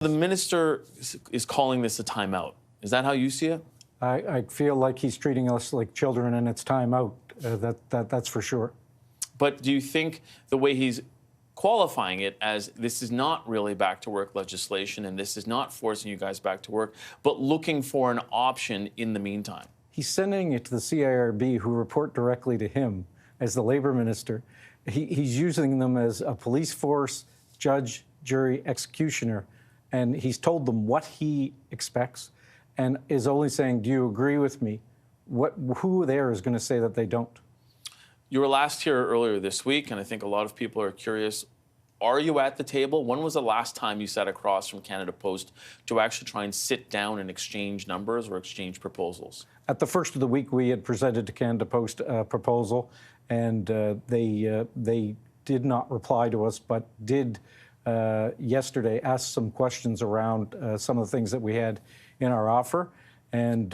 The minister is calling this a timeout. Is that how you see it? I feel like he's treating us like children, and it's time out. That's for sure. But do you think the way he's qualifying it as this is not really back to work legislation and this is not forcing you guys back to work, but looking for an option in the meantime? He's sending it to the CIRB, who report directly to him as the labor minister. He's using them as a police force, judge, jury, executioner, and he's told them what he expects and is only saying, do you agree with me? Who there is going to say that they don't? You were last here earlier this week, and I think a lot of people are curious. Are you at the table? When was the last time you sat across from Canada Post to actually try and sit down and exchange numbers or exchange proposals? At the first of the week, we had presented to Canada Post a proposal, and they did not reply to us, but did yesterday ask some questions around some of the things that we had in our offer. And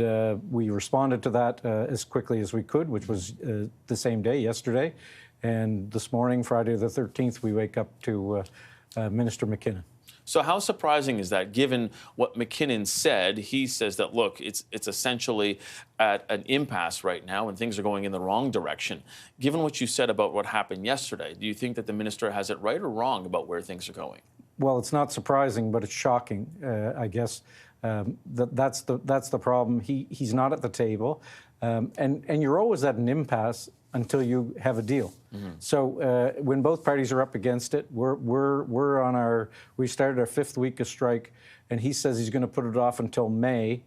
we responded to that as quickly as we could, which was the same day, yesterday. And this morning, Friday the 13th, we wake up to Minister McKinnon. So how surprising is that, given what McKinnon said? He says that, look, it's essentially at an impasse right now and things are going in the wrong direction. Given what you said about what happened yesterday, do you think that the minister has it right or wrong about where things are going? Well, it's not surprising, but it's shocking, I guess. That's the problem. He's not at the table, and you're always at an impasse until you have a deal. Mm-hmm. So when both parties are up against it, we started our 5th week of strike, and he says he's going to put it off until May.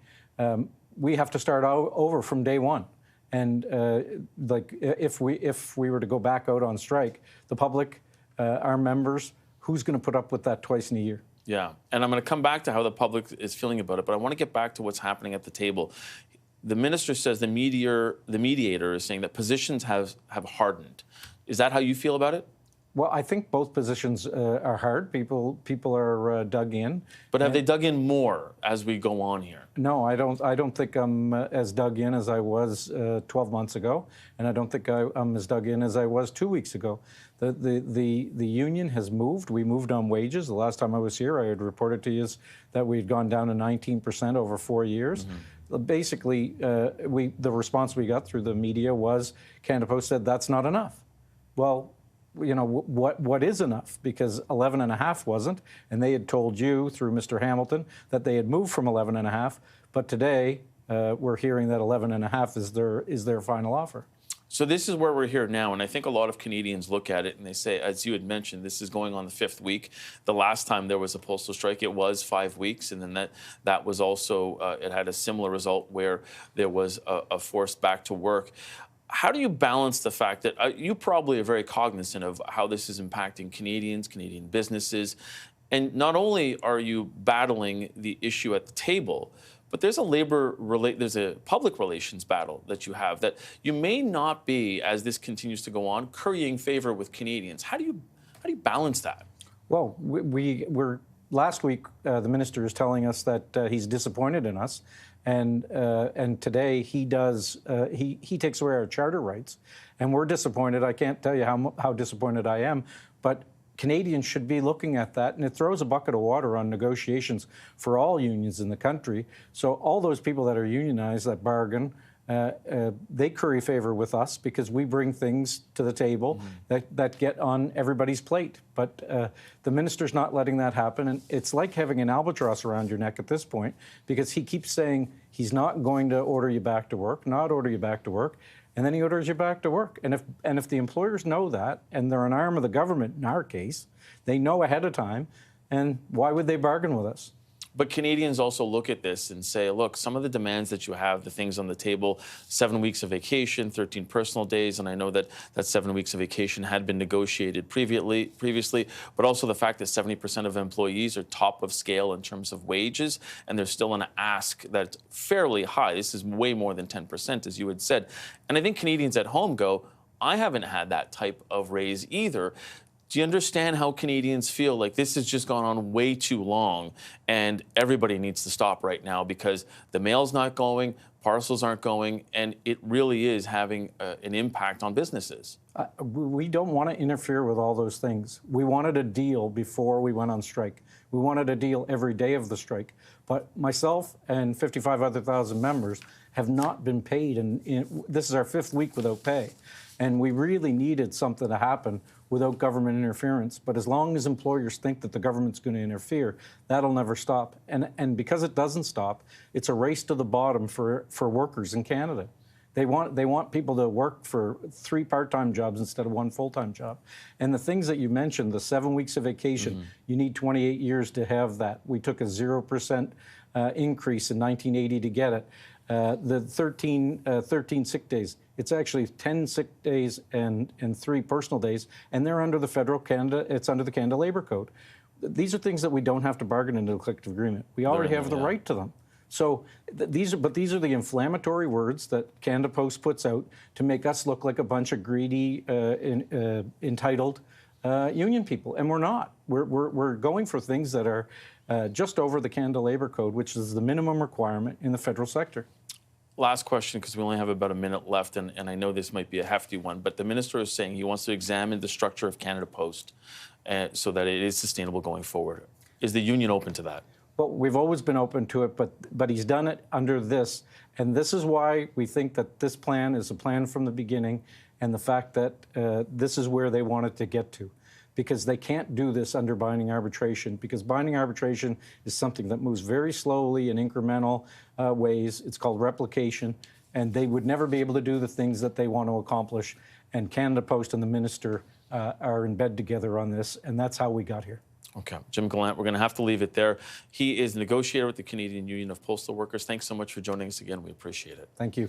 We have to start over from day one. And if we were to go back out on strike, the public, our members, who's going to put up with that twice in a year? Yeah, and I'm going to come back to how the public is feeling about it, but I want to get back to what's happening at the table. The minister says the mediator is saying that positions have hardened. Is that how you feel about it? Well, I think both positions are hard. People are dug in. But have they dug in more as we go on here? No, I don't think I'm as dug in as I was 12 months ago, and I don't think I'm as dug in as I was 2 weeks ago. The union has moved. We moved on wages. The last time I was here, I had reported to you that we had gone down to 19% over 4 years. Mm-hmm. Basically, the response we got through the media was Canada Post said that's not enough. Well, you know, what is enough? Because 11.5 wasn't, and they had told you through Mr. Hamilton that they had moved from 11.5, but today we're hearing that 11.5 is their final offer. So this is where we're here now, and I think a lot of Canadians look at it and they say, as you had mentioned, this is going on the 5th week. The last time there was a postal strike, it was 5 weeks, and then that was also, it had a similar result where there was a forced back to work. How do you balance the fact that you probably are very cognizant of how this is impacting Canadians, Canadian businesses, and not only are you battling the issue at the table, but there's a public relations battle that you have that you may not be, as this continues to go on, currying favor with Canadians. How do you balance that? Well, we're last week the minister is telling us that he's disappointed in us, and today he takes away our charter rights, and we're disappointed. I can't tell you how disappointed I am, but Canadians should be looking at that, and it throws a bucket of water on negotiations for all unions in the country. So all those people that are unionized, that bargain, they curry favor with us because we bring things to the table that get on everybody's plate. But the minister's not letting that happen, and it's like having an albatross around your neck at this point because he keeps saying he's not going to order you back to work, and then he orders you back to work. And if the employers know that, and they're an arm of the government in our case, they know ahead of time, and why would they bargain with us? But Canadians also look at this and say, look, some of the demands that you have, the things on the table, 7 weeks of vacation, 13 personal days, and I know that 7 weeks of vacation had been negotiated previously, but also the fact that 70% of employees are top of scale in terms of wages, and there's still an ask that's fairly high. This is way more than 10%, as you had said. And I think Canadians at home go, I haven't had that type of raise either. Do you understand how Canadians feel like this has just gone on way too long and everybody needs to stop right now because the mail's not going, parcels aren't going, and it really is having an impact on businesses? We don't want to interfere with all those things. We wanted a deal before we went on strike. We wanted a deal every day of the strike. But myself and 55 other thousand members have not been paid, and this is our 5th week without pay. And we really needed something to happen without government interference. But as long as employers think that the government's going to interfere, that'll never stop. And because it doesn't stop, it's a race to the bottom for workers in Canada. They want people to work for 3 part-time jobs instead of 1 full-time job. And the things that you mentioned, the 7 weeks of vacation, you need 28 years to have that. We took a 0% increase in 1980 to get it. The 13 sick days, it's actually 10 sick days and 3 personal days, and they're under the federal Canada, it's under the Canada Labour Code. These are things that we don't have to bargain into a collective agreement. We already have the right to them. So these are the inflammatory words that Canada Post puts out to make us look like a bunch of greedy, entitled union people, and we're not. We're going for things that are just over the Canada Labour Code, which is the minimum requirement in the federal sector. Last question, because we only have about a minute left, and I know this might be a hefty one, but the minister is saying he wants to examine the structure of Canada Post so that it is sustainable going forward. Is the union open to that? Well, we've always been open to it, but he's done it under this. And this is why we think that this plan is a plan from the beginning, and the fact that this is where they wanted to get to. Because they can't do this under binding arbitration, because binding arbitration is something that moves very slowly in incremental ways. It's called replication, and they would never be able to do the things that they want to accomplish. And Canada Post and the minister are in bed together on this, and that's how we got here. Okay. Jim Gallant, we're going to have to leave it there. He is negotiator with the Canadian Union of Postal Workers. Thanks so much for joining us again. We appreciate it. Thank you.